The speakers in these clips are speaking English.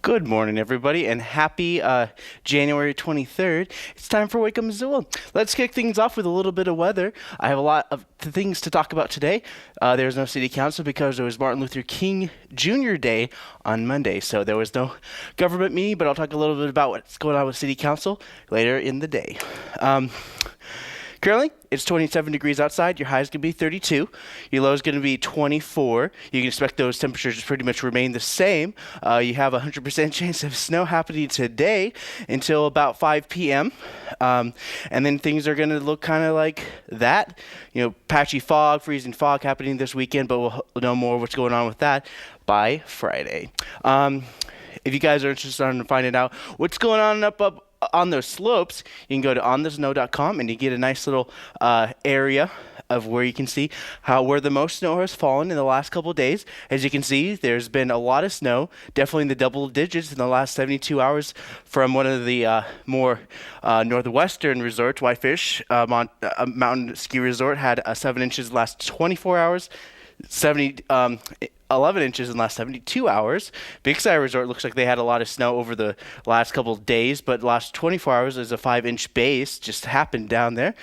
Good morning, everybody, and happy January 23rd. It's time for Wake Up Missoula. Let's kick things off with a little bit of weather. I have a lot of things to talk about today. There's no city council because it was Martin Luther King Jr. Day on Monday, so there was no government meeting, but I'll talk a little bit about what's going on with city council later in the day. Currently, it's 27 degrees outside. Your high is going to be 32. Your low is going to be 24. You can expect those temperatures to pretty much remain the same. You have a 100% chance of snow happening today until about 5 p.m. And then things are going to look kind of like that. You know, patchy fog, freezing fog happening this weekend, but we'll know more what's going on with that by Friday. If you guys are interested in finding out what's going on up on those slopes, you can go to onthesnow.com and you get a nice little area of where you can see where the most snow has fallen in the last couple of days. As you can see, there's been a lot of snow, definitely in the double digits in the last 72 hours from one of the more northwestern resorts, Whitefish Mountain Ski Resort had 7 inches the last 24 hours. 11 inches in the last 72 hours. Big Sky Resort looks like they had a lot of snow over the last couple of days, but the last 24 hours is a 5-inch base just happened down there.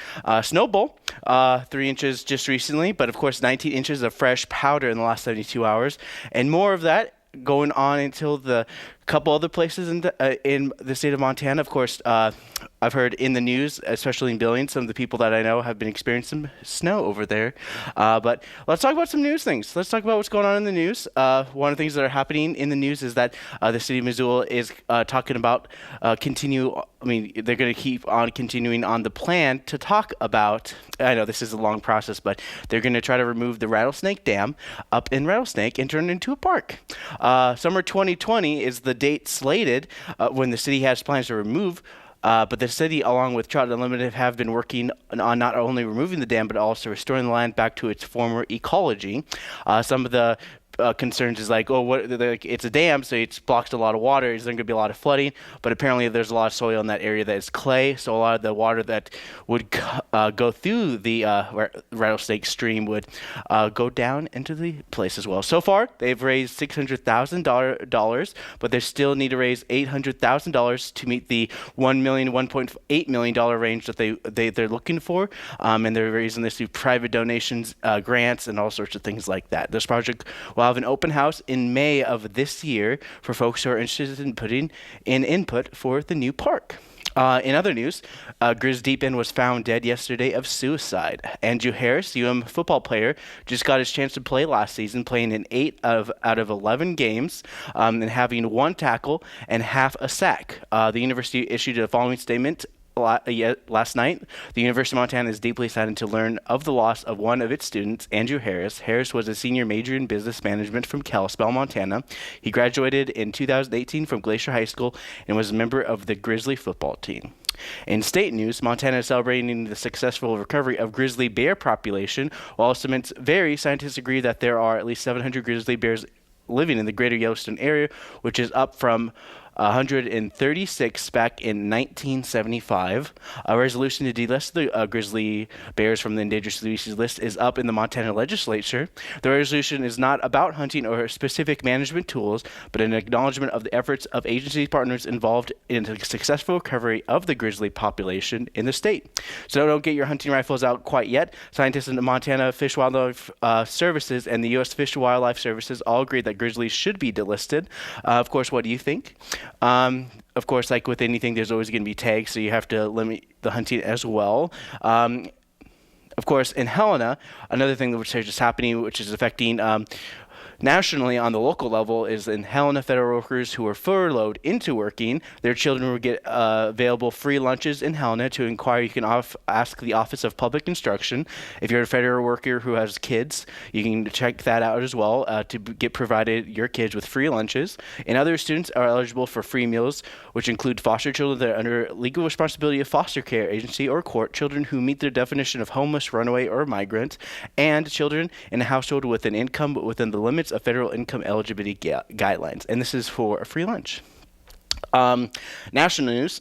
Snowball, 3 inches just recently, but of course 19 inches of fresh powder in the last 72 hours, and more of that going on until the couple other places in the state of Montana. Of course, I've heard in the news, especially in Billings, some of the people that I know have been experiencing some snow over there. But let's talk about some news things. Let's talk about what's going on in the news. One of the things that are happening in the news is that the city of Missoula is talking about they're going to keep on continuing on the plan to talk about, I know this is a long process, but they're going to try to remove the Rattlesnake Dam up in Rattlesnake and turn it into a park. Summer 2020 is the date slated when the city has plans to remove, but the city, along with Trout Unlimited, have been working on not only removing the dam, but also restoring the land back to its former ecology. Some of the concerns is like, it's a dam, so it blocks a lot of water. Is there going to be a lot of flooding? But apparently there's a lot of soil in that area that is clay, so a lot of the water that would go through the Rattlesnake stream would go down into the place as well. So far, they've raised $600,000, but they still need to raise $800,000 to meet the $1.8 million range that they're looking for, and they're raising this through private donations, grants, and all sorts of things like that. This project will have an open house in May of this year for folks who are interested in putting in input for the new park. In other news, Grizz Deepin was found dead yesterday of suicide. Andrew Harris, football player, just got his chance to play last season, playing in 8 out of 11 games, and having 1 tackle and half a sack. The university issued a following statement last night. The University of Montana is deeply saddened to learn of the loss of one of its students, Andrew Harris. Harris was a senior major in business management from Kalispell, Montana. He graduated in 2018 from Glacier High School and was a member of the Grizzly football team. In state news, Montana is celebrating the successful recovery of grizzly bear population. While estimates vary, scientists agree that there are at least 700 grizzly bears living in the greater Yellowstone area, which is up from 136 back in 1975. A resolution to delist the grizzly bears from the endangered species list is up in the Montana legislature. The resolution is not about hunting or specific management tools, but an acknowledgement of the efforts of agency partners involved in the successful recovery of the grizzly population in the state. So don't get your hunting rifles out quite yet. Scientists in the Montana Fish Wildlife Services and the U.S. Fish and Wildlife Services all agree that grizzlies should be delisted. Of course, what do you think? Of course, like with anything, there's always going to be tags, so you have to limit the hunting as well. Of course, in Helena, another thing which is just happening, which is affecting nationally on the local level, is in Helena, federal workers who are furloughed into working, their children will get available free lunches in Helena. To inquire, you can ask the Office of Public Instruction. If you're a federal worker who has kids, you can check that out as well to get provided your kids with free lunches. And other students are eligible for free meals, which include foster children that are under legal responsibility of foster care agency or court, children who meet their definition of homeless, runaway, or migrant, and children in a household with an income but within the limits of federal income eligibility guidelines. And this is for a free lunch. National news.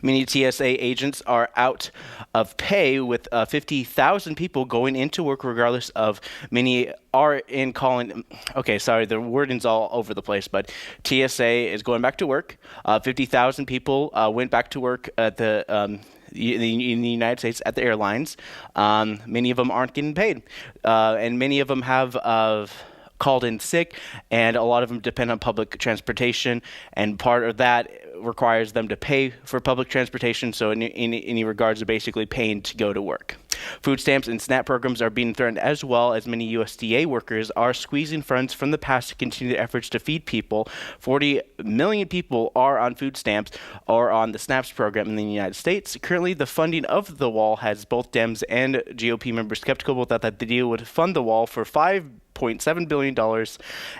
Many TSA agents are out of pay with 50,000 people going into work regardless of many are in calling. Okay, sorry, the wording's all over the place, but TSA is going back to work. 50,000 people went back to work at in the United States at the airlines. Many of them aren't getting paid, and many of them have called in sick, and a lot of them depend on public transportation, and part of that requires them to pay for public transportation, so in any regards, they're basically paying to go to work. Food stamps and SNAP programs are being threatened as well, as many USDA workers are squeezing funds from the past to continue the efforts to feed people. 40 million people are on food stamps or on the SNAPs program in the United States. Currently, the funding of the wall has both Dems and GOP members skeptical that the deal would fund the wall for $5.7 billion,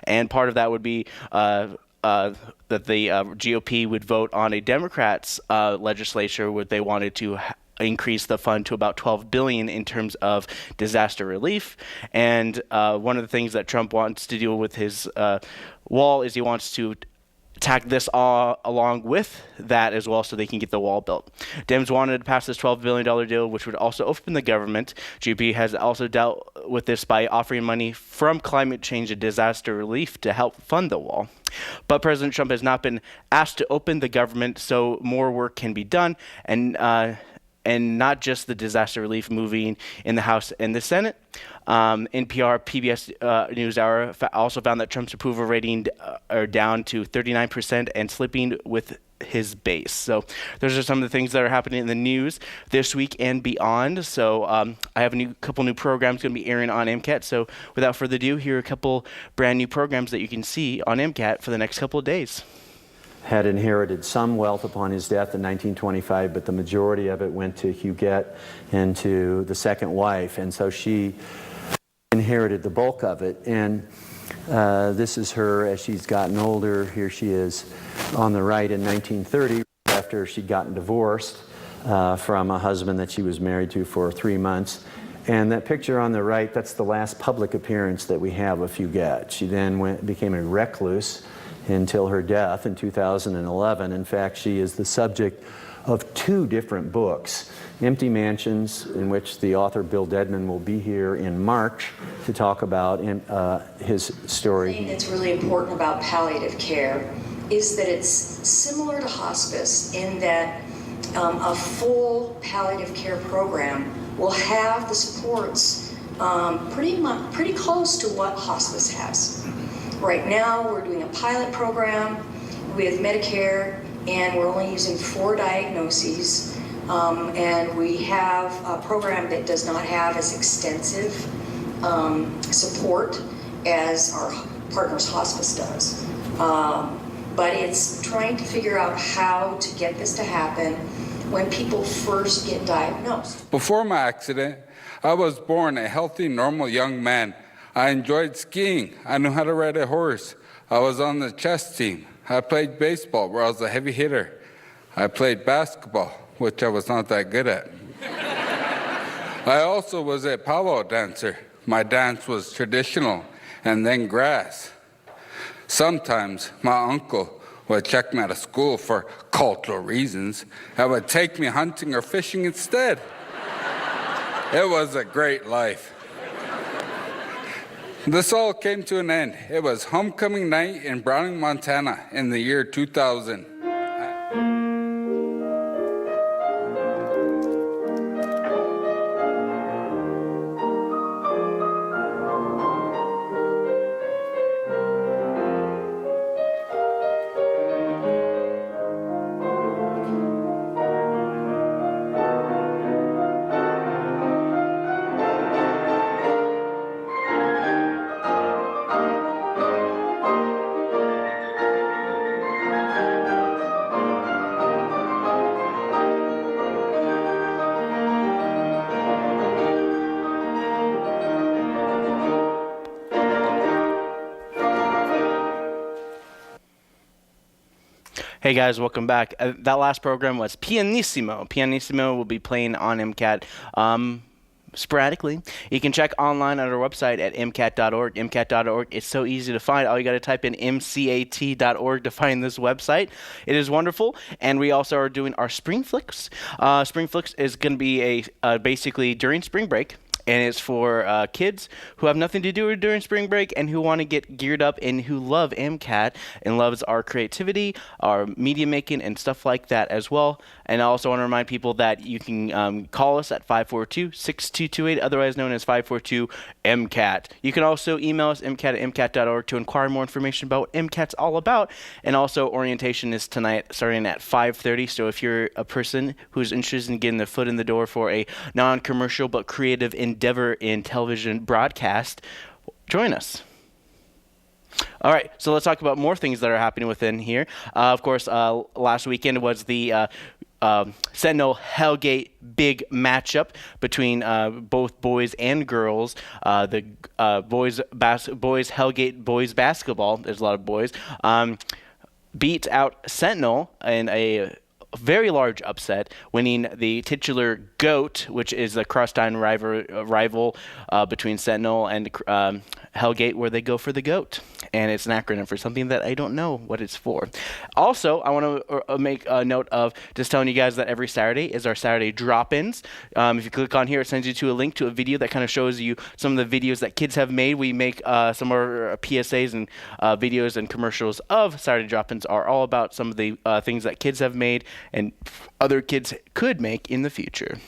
and part of that would be that the GOP would vote on a Democrats' legislature where they wanted to increase the fund to about $12 billion in terms of disaster relief. And one of the things that Trump wants to do with his wall is he wants to tack this all along with that as well so they can get the wall built. Dems wanted to pass this $12 billion deal, which would also open the government. GOP has also dealt with this by offering money from climate change and disaster relief to help fund the wall. But President Trump has not been asked to open the government so more work can be done, and not just the disaster relief moving in the House and the Senate. NPR PBS NewsHour also found that Trump's approval rating are down to 39% and slipping with his base. So those are some of the things that are happening in the news this week and beyond. So I have a couple new programs going to be airing on MCAT. So without further ado, here are a couple brand new programs that you can see on MCAT for the next couple of days. Had inherited some wealth upon his death in 1925, but the majority of it went to Huguette and to the second wife, and so she inherited the bulk of it. And this is her as she's gotten older. Here she is on the right in 1930, after she'd gotten divorced from a husband that she was married to for 3 months. And that picture on the right, that's the last public appearance that we have of Huguette. She then became a recluse until her death in 2011. In fact, she is the subject of 2 different books, Empty Mansions, in which the author Bill Dedman will be here in March to talk about his story. The thing that's really important about palliative care is that it's similar to hospice in that a full palliative care program will have the supports pretty close to what hospice has. Right now, we're doing a pilot program with Medicare, and we're only using 4 diagnoses. And we have a program that does not have as extensive support as our Partners Hospice does. But it's trying to figure out how to get this to happen when people first get diagnosed. Before my accident, I was born a healthy, normal young man. I enjoyed skiing. I knew how to ride a horse. I was on the chess team. I played baseball, where I was a heavy hitter. I played basketball, which I was not that good at. I also was a powwow dancer. My dance was traditional and then grass. Sometimes my uncle would check me out of school for cultural reasons and would take me hunting or fishing instead. It was a great life. This all came to an end. It was homecoming night in Browning, Montana in the year 2000. Hey guys, welcome back. That last program was Pianissimo. Pianissimo will be playing on MCAT sporadically. You can check online on our website at mcat.org. mcat.org. It's so easy to find. All you got to type in mcat.org to find this website. It is wonderful. And we also are doing our Spring Flicks. Spring Flicks is going to be basically during spring break. And it's for kids who have nothing to do during spring break and who want to get geared up and who love MCAT and loves our creativity, our media making, and stuff like that as well. And I also want to remind people that you can call us at 542-6228, otherwise known as 542-MCAT. You can also email us, mcat@mcat.org, to inquire more information about what MCAT's all about. And also, orientation is tonight starting at 5:30. So if you're a person who's interested in getting their foot in the door for a non-commercial but creative endeavor in television broadcast, join us. All right, so let's talk about more things that are happening within here. Of course, last weekend was the Sentinel Hellgate big matchup between both boys and girls. The boys Hellgate boys basketball, there's a lot of boys, beat out Sentinel in a very large upset, winning the titular GOAT, which is the crosstown rival between Sentinel and Hellgate, where they go for the GOAT. And it's an acronym for something that I don't know what it's for. Also, I want to make a note of just telling you guys that every Saturday is our Saturday drop-ins. If you click on here, it sends you to a link to a video that kind of shows you some of the videos that kids have made. We make some of our PSAs and videos and commercials of Saturday drop-ins are all about some of the things that kids have made and other kids could make in the future.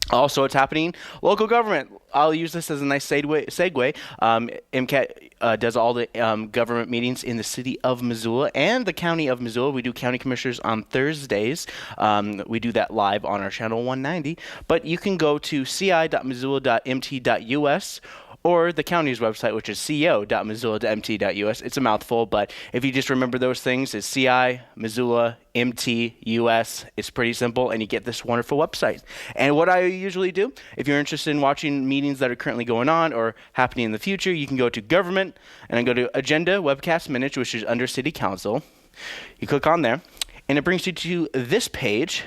Also, it's happening local government. I'll use this as a nice segue. MCAT does all the government meetings in the city of Missoula and the county of Missoula. We do county commissioners on Thursdays. We do that live on our channel 190. But you can go to ci.missoula.mt.us or the county's website, which is co.missoula.mt.us. It's a mouthful, but if you just remember those things, it's CI, Missoula, MT, US. It's pretty simple, and you get this wonderful website. And what I usually do, if you're interested in watching meetings that are currently going on or happening in the future, you can go to Government, and then go to Agenda Webcast Minutes, which is under City Council. You click on there, and it brings you to this page.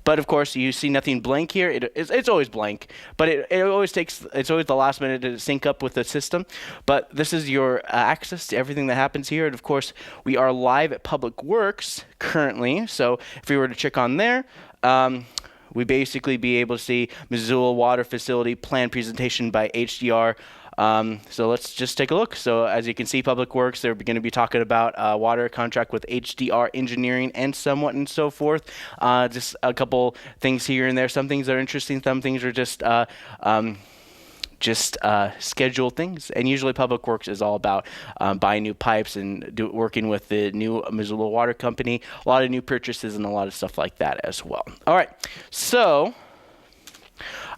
But of course, you see nothing blank here. It's always blank, but it's always the last minute to sync up with the system. But this is your access to everything that happens here. And of course, we are live at Public Works currently. So if we were to check on there, we basically be able to see Missoula Water Facility Plan Presentation by HDR. So let's just take a look. So as you can see, Public Works, they're going to be talking about water contract with HDR Engineering and somewhat and so forth. Just a couple things here and there. Some things are interesting. Some things are just scheduled things. And usually Public Works is all about buying new pipes and working with the new Missoula Water Company. A lot of new purchases and a lot of stuff like that as well. All right. So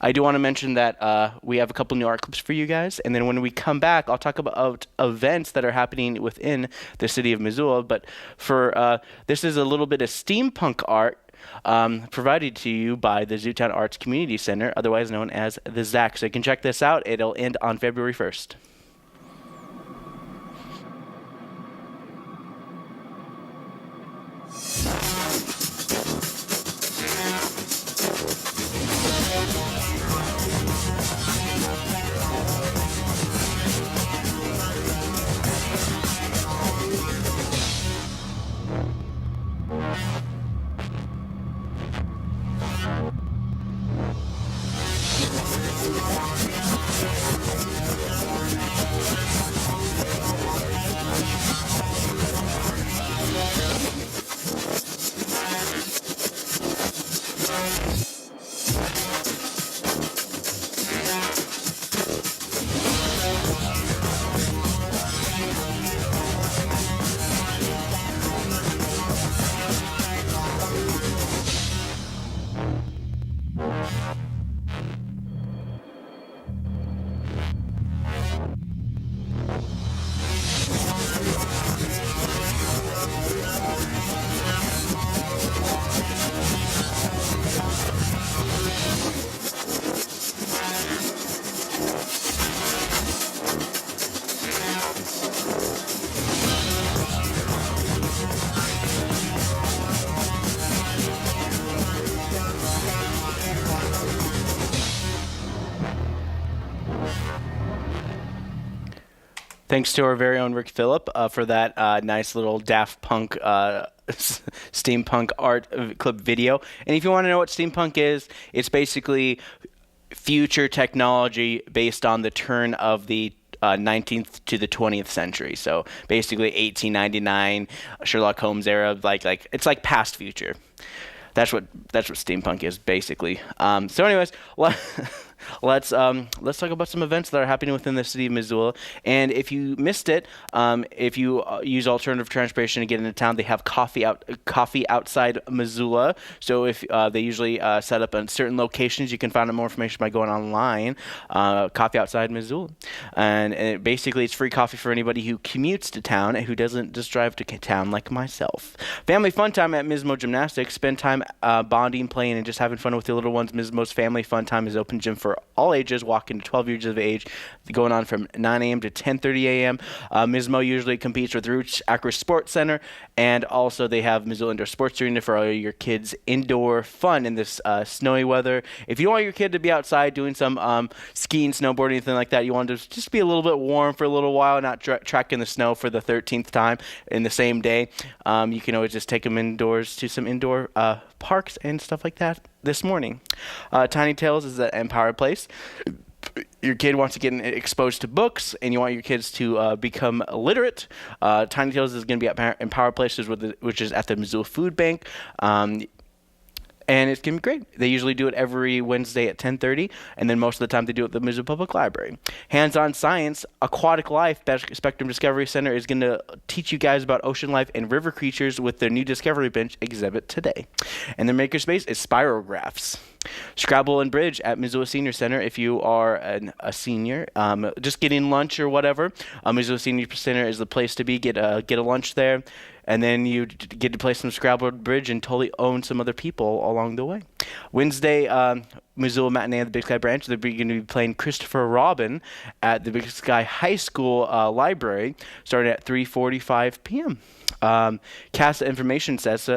I do want to mention that we have a couple new art clips for you guys, and then when we come back, I'll talk about events that are happening within the city of Missoula. But for this is a little bit of steampunk art provided to you by the Zootown Arts Community Center, otherwise known as the ZAC. So you can check this out. It'll end on February 1st. Thanks to our very own Rick Phillip for that nice little Daft Punk steampunk art clip video. And if you want to know what steampunk is, it's basically future technology based on the turn of the 19th to the 20th century. So basically 1899 Sherlock Holmes era, like it's like past future. That's what steampunk is basically. So anyways, let's talk about some events that are happening within the city of Missoula. And if you missed it, if you use alternative transportation to get into town, they have coffee outside Missoula. So if they usually set up in certain locations, you can find out more information by going online. Coffee outside Missoula, and basically it's free coffee for anybody who commutes to town and who doesn't just drive to town like myself. Family fun time at Mismo Gymnastics. Spend time bonding, playing, and just having fun with your little ones. Mismo's Family Fun Time is open gym for all ages, walking to 12 years of age, going on from 9 a.m. to 10:30 a.m. Mismo usually competes with Roots Acro Sports Center, and also they have Missoula Indoor Sports Arena for all your kids' indoor fun in this snowy weather. If you want your kid to be outside doing some skiing, snowboarding, anything like that, you want to just be a little bit warm for a little while, not track in the snow for the 13th time in the same day, you can always just take them indoors to some indoor parks and stuff like that this morning. Tiny Tales is an empowered place. Your kid wants to get exposed to books, and you want your kids to become literate. Tiny Tales is going to be at Empowered Places, which is at the Missoula Food Bank. And it's going to be great. They usually do it every Wednesday at 10:30, and then most of the time they do it at the Missoula Public Library. Hands-on Science, Aquatic Life, Spectrum Discovery Center is going to teach you guys about ocean life and river creatures with their new Discovery Bench exhibit today. And their makerspace is Spirographs. Scrabble and Bridge at Missoula Senior Center. If you are a senior, just getting lunch or whatever, Missoula Senior Center is the place to be. Get a lunch there, and then you get to play some Scrabble and Bridge and totally own some other people along the way. Wednesday, Missoula Matinee at the Big Sky Branch. They're going to be playing Christopher Robin at the Big Sky High School Library, starting at 3:45 p.m. CASA Information says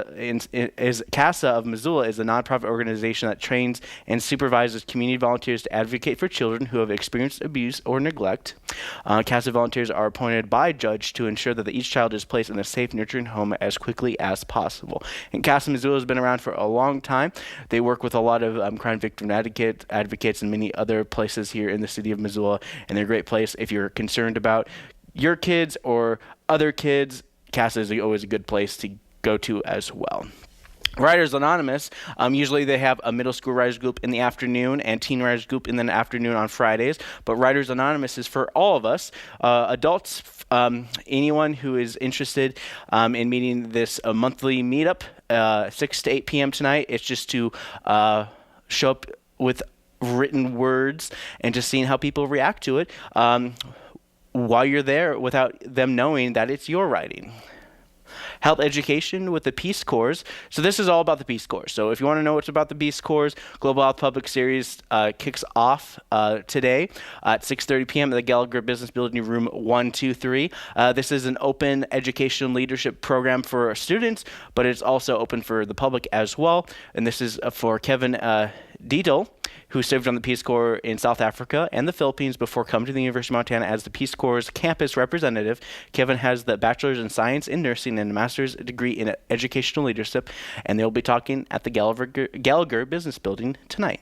CASA of Missoula is a nonprofit organization that trains and supervises community volunteers to advocate for children who have experienced abuse or neglect. CASA volunteers are appointed by judge to ensure that each child is placed in a safe, nurturing home as quickly as possible. And CASA Missoula has been around for a long time. They work with a lot of crime victim advocates and many other places here in the city of Missoula, and they're a great place if you're concerned about your kids or other kids. CASA is always a good place to go to as well. Writers Anonymous, usually they have a middle school writers group in the afternoon and teen writers group in the afternoon on Fridays, but Writers Anonymous is for all of us, adults, anyone who is interested in meeting this monthly meetup, 6 to 8 p.m. tonight. It's just to show up with written words and just seeing how people react to it while you're there without them knowing that it's your writing. Health education with the Peace Corps. So this is all about the Peace Corps. So if you want to know what's about the Peace Corps, Global Health Public Series kicks off today at 6:30 p.m. at the Gallagher Business Building, room 123. This is an open education leadership program for students, but it's also open for the public as well. And this is for Kevin Dietl, who served on the Peace Corps in South Africa and the Philippines before coming to the University of Montana as the Peace Corps' campus representative. Kevin has the Bachelor's in Science in Nursing and a Master's degree in Educational Leadership, and they'll be talking at the Gallagher Business Building tonight.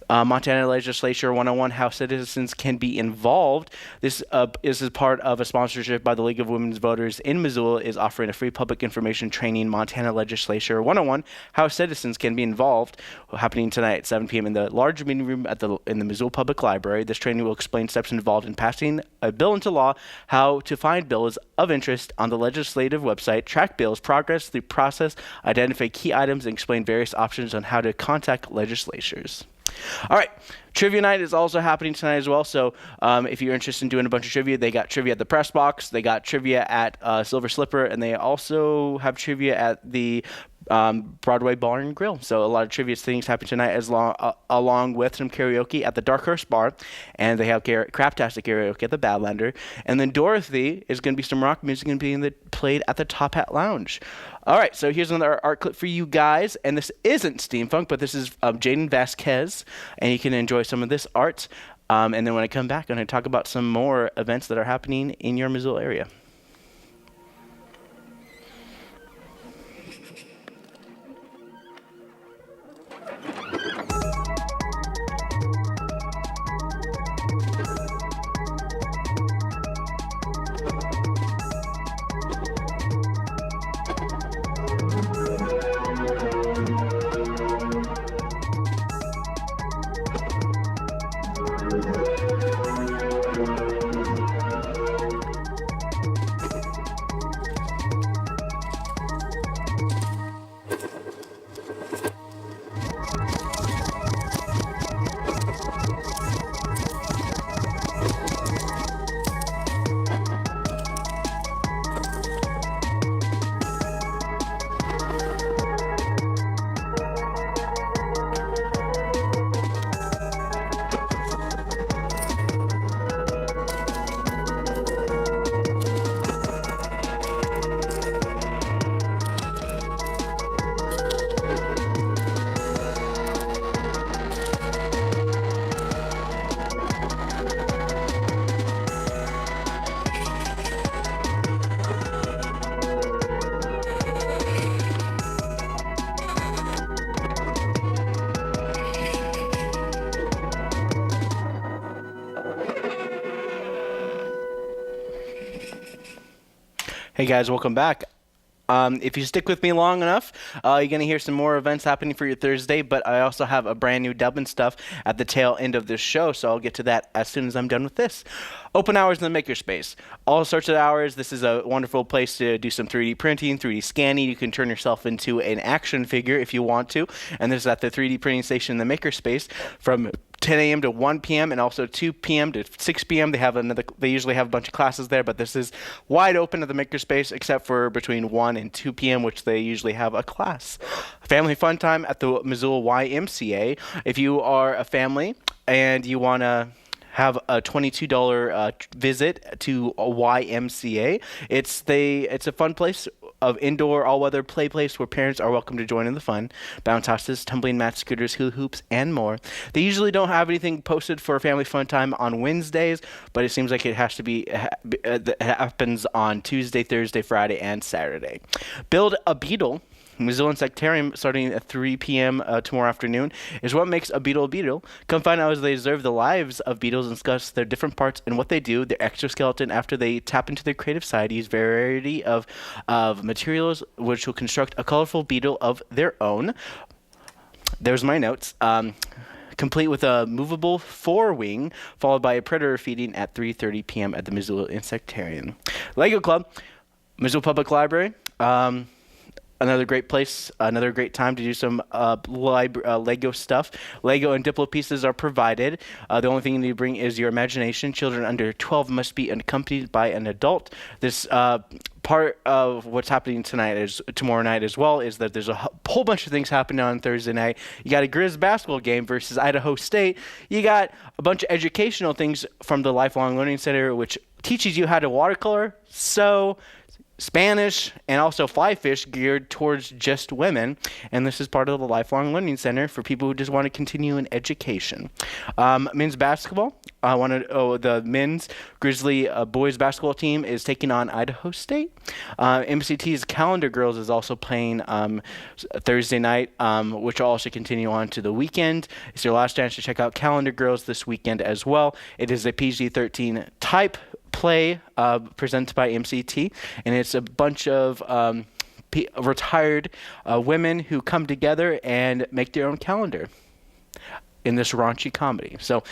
Montana Legislature 101, how citizens can be involved. This is part of a sponsorship by the League of Women's Voters in Missoula, is offering a free public information training, Montana Legislature 101, how citizens can be involved, happening tonight at 7 p.m. in the large meeting room in the Missoula Public Library. This training will explain steps involved in passing a bill into law, how to find bills of interest on the legislative website, track bills, progress through process, identify key items, and explain various options on how to contact legislatures. All right, trivia night is also happening tonight as well. So if you're interested in doing a bunch of trivia, they got trivia at the Press Box, they got trivia at Silver Slipper, and they also have trivia at the Broadway Bar and Grill. So a lot of trivia things happen tonight, along with some karaoke at the Dark Horse Bar, and they have craptastic karaoke at the Badlander. And then Dorothy is going to be some rock music going to be played at the Top Hat Lounge. All right, so here's another art clip for you guys, and this isn't steampunk, but this is Jaden Vasquez, and you can enjoy some of this art. And then when I come back, I'm going to talk about some more events that are happening in your Missoula area. Hey guys, welcome back. If you stick with me long enough, you're going to hear some more events happening for your Thursday, but I also have a brand new Dubbin Stuff at the tail end of this show, so I'll get to that as soon as I'm done with this. Open hours in the Makerspace. All sorts of hours. This is a wonderful place to do some 3D printing, 3D scanning. You can turn yourself into an action figure if you want to, and this is at the 3D printing station in the Makerspace from 10 a.m. to 1 p.m. and also 2 p.m. to 6 p.m. They usually have a bunch of classes there, but this is wide open at the Makerspace except for between 1 and 2 p.m., which they usually have a class. Family fun time at the Missoula YMCA. If you are a family and you want to have a $22 visit to a YMCA, it's a fun place of indoor all-weather play place where parents are welcome to join in the fun. Bounce houses, tumbling mats, scooters, hula hoops, and more. They usually don't have anything posted for family fun time on Wednesdays, but it seems like it has to be it happens on Tuesday, Thursday, Friday, and Saturday. Build a Beetle. Missoula Insectarium, starting at 3 p.m. Tomorrow afternoon, is what makes a beetle a beetle. Come find out as they observe the lives of beetles and discuss their different parts and what they do, their exoskeleton after they tap into their creative side. Use variety of materials which will construct a colorful beetle of their own. There's my notes. Complete with a movable forewing, followed by a predator feeding at 3:30 p.m. at the Missoula Insectarium. Lego Club, Missoula Public Library. Another great place, another great time to do some Lego stuff. Lego and Diplo pieces are provided. The only thing you need to bring is your imagination. Children under 12 must be accompanied by an adult. This part of what's happening tomorrow night as well is that there's a whole bunch of things happening on Thursday night. You got a Grizz basketball game versus Idaho State. You got a bunch of educational things from the Lifelong Learning Center, which teaches you how to watercolor, sew, Spanish, and also fly fish geared towards just women. And this is part of the Lifelong Learning Center for people who just want to continue in education. Men's basketball. The men's Grizzly boys basketball team is taking on Idaho State. MCT's Calendar Girls is also playing Thursday night, which will also continue on to the weekend. It's your last chance to check out Calendar Girls this weekend as well. It is a PG-13 type play presented by MCT, and it's a bunch of retired women who come together and make their own calendar in this raunchy comedy. So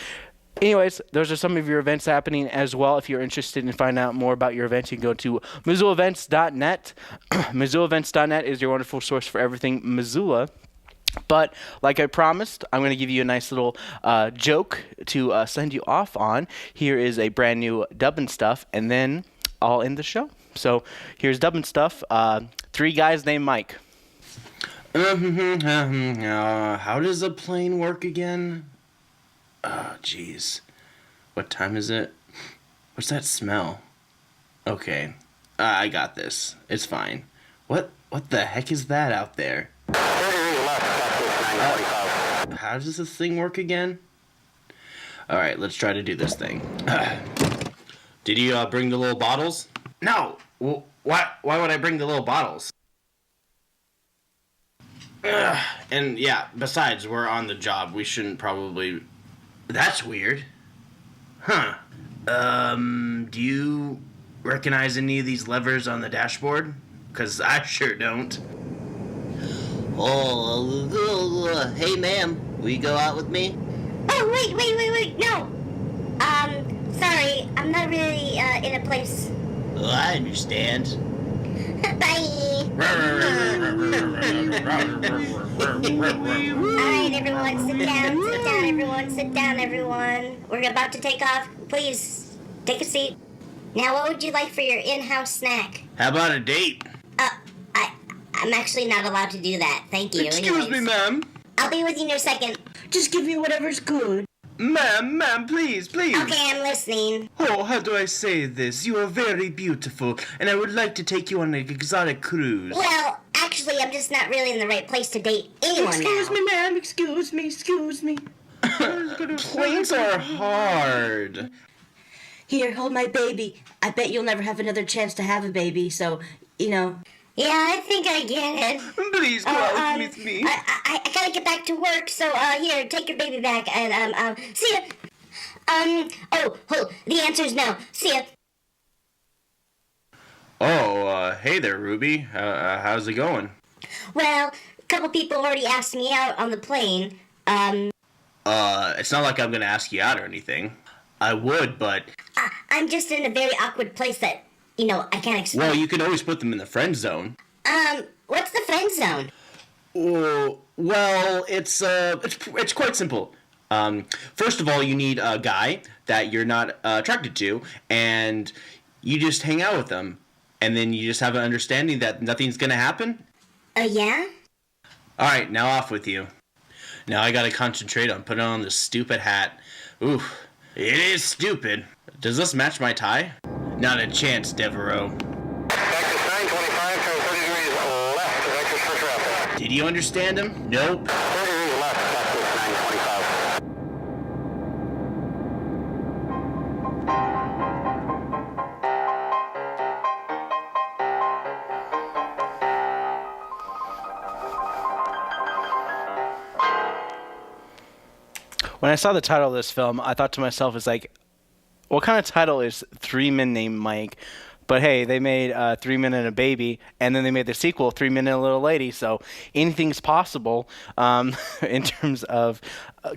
anyways, those are some of your events happening as well. If you're interested in finding out more about your events, you can go to MissoulaEvents.net. MissoulaEvents.net is your wonderful source for everything Missoula. But like I promised, I'm going to give you a nice little joke to send you off on. Here is a brand new Dubbin Stuff, and then I'll end the show. So here's Dubbin Stuff. 3 guys named Mike. How does a plane work again? Oh, jeez. What time is it? What's that smell? Okay, I got this. It's fine. What the heck is that out there? How does this thing work again? All right, let's try to do this thing. Did you bring the little bottles? No. Well, why would I bring the little bottles? And yeah, besides, we're on the job. We shouldn't probably... That's weird. Huh. Do you recognize any of these levers on the dashboard? Because I sure don't. Oh, hey ma'am, will you go out with me? Oh, wait, no. Sorry, I'm not really, in a place. Oh, I understand. Bye. Alright, everyone, sit down, everyone. We're about to take off. Please, take a seat. Now, what would you like for your in-house snack? How about a date? I'm actually not allowed to do that. Thank you. Excuse me, ma'am. I'll be with you in a second. Just give me whatever's good. Ma'am, please. Okay, I'm listening. Oh, how do I say this? You are very beautiful, and I would like to take you on an exotic cruise. Well, actually, I'm just not really in the right place to date anyone Excuse now. me, ma'am, excuse me. Planes are hard. Here, hold my baby. I bet you'll never have another chance to have a baby, so, Yeah, I think I get it. Please go out with me. I gotta get back to work, so, here, take your baby back, and, see ya. The answer's no. See ya. Oh, hey there, Ruby. How's it going? Well, a couple people already asked me out on the plane. It's not like I'm gonna ask you out or anything. I would, but... I'm just in a very awkward place that, I can't explain. Well, you can always put them in the friend zone. What's the friend zone? Oh, well, it's quite simple. First of all, you need a guy that you're not attracted to, and you just hang out with them. And then you just have an understanding that nothing's gonna happen. Yeah? Alright, now off with you. Now I gotta concentrate on putting on this stupid hat. Oof, it is stupid. Does this match my tie? Not a chance, Devereaux. Texas 925, turn 30 degrees left to Texas first route. Did you understand him? Nope. 30 degrees left, Texas 925. When I saw the title of this film, I thought to myself, it's like, what kind of title is Three Men Named Mike? But hey, they made 3 Men and a Baby, and then they made the sequel, 3 Men and a Little Lady. So anything's possible in terms of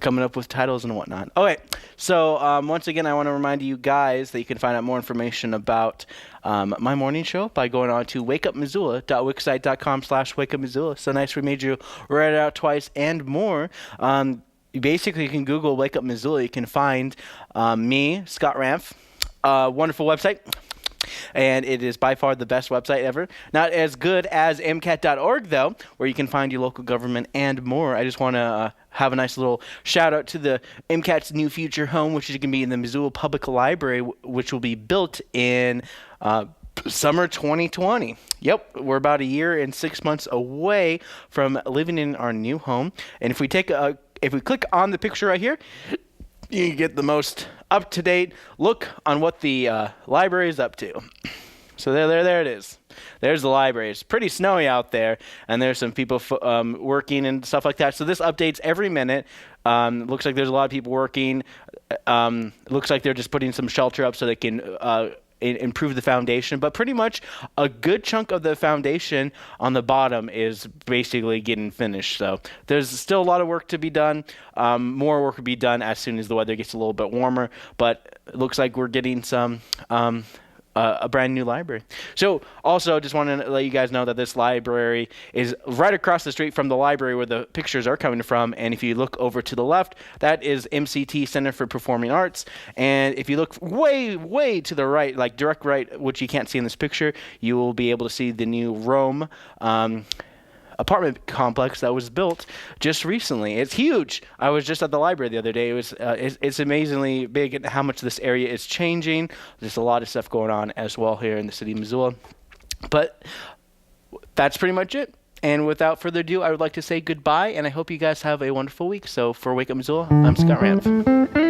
coming up with titles and whatnot. Okay, so once again, I want to remind you guys that you can find out more information about my morning show by going on to wakeupmissoula.wixsite.com/wakeupmissoula. So nice we made you write it out twice and more. Basically, you can Google Wake Up Missoula. You can find me, Scott Ramf, wonderful website. And it is by far the best website ever. Not as good as MCAT.org, though, where you can find your local government and more. I just want to have a nice little shout out to the MCAT's new future home, which is going to be in the Missoula Public Library, which will be built in summer 2020. Yep, we're about a year and 6 months away from living in our new home. And if we click on the picture right here, you can get the most up-to-date look on what the library is up to. So there it is. There's the library. It's pretty snowy out there, and there's some people working and stuff like that. So this updates every minute. Looks like there's a lot of people working. Looks like they're just putting some shelter up so they can improve the foundation, but pretty much a good chunk of the foundation on the bottom is basically getting finished. So there's still a lot of work to be done. More work will be done as soon as the weather gets a little bit warmer, but it looks like we're getting some a brand new library. So also just want to let you guys know that this library is right across the street from the library where the pictures are coming from. And if you look over to the left, that is MCT Center for Performing Arts. And if you look way to the right, like direct right, which you can't see in this picture, you will be able to see the new Rome apartment complex that was built just recently. It's huge. I was just at the library the other day. It was it's amazingly big and how much this area is changing. There's a lot of stuff going on as well here in the city of Missoula. But that's pretty much it. And without further ado, I would like to say goodbye, and I hope you guys have a wonderful week. So for Wake Up Missoula, I'm Scott Ramf.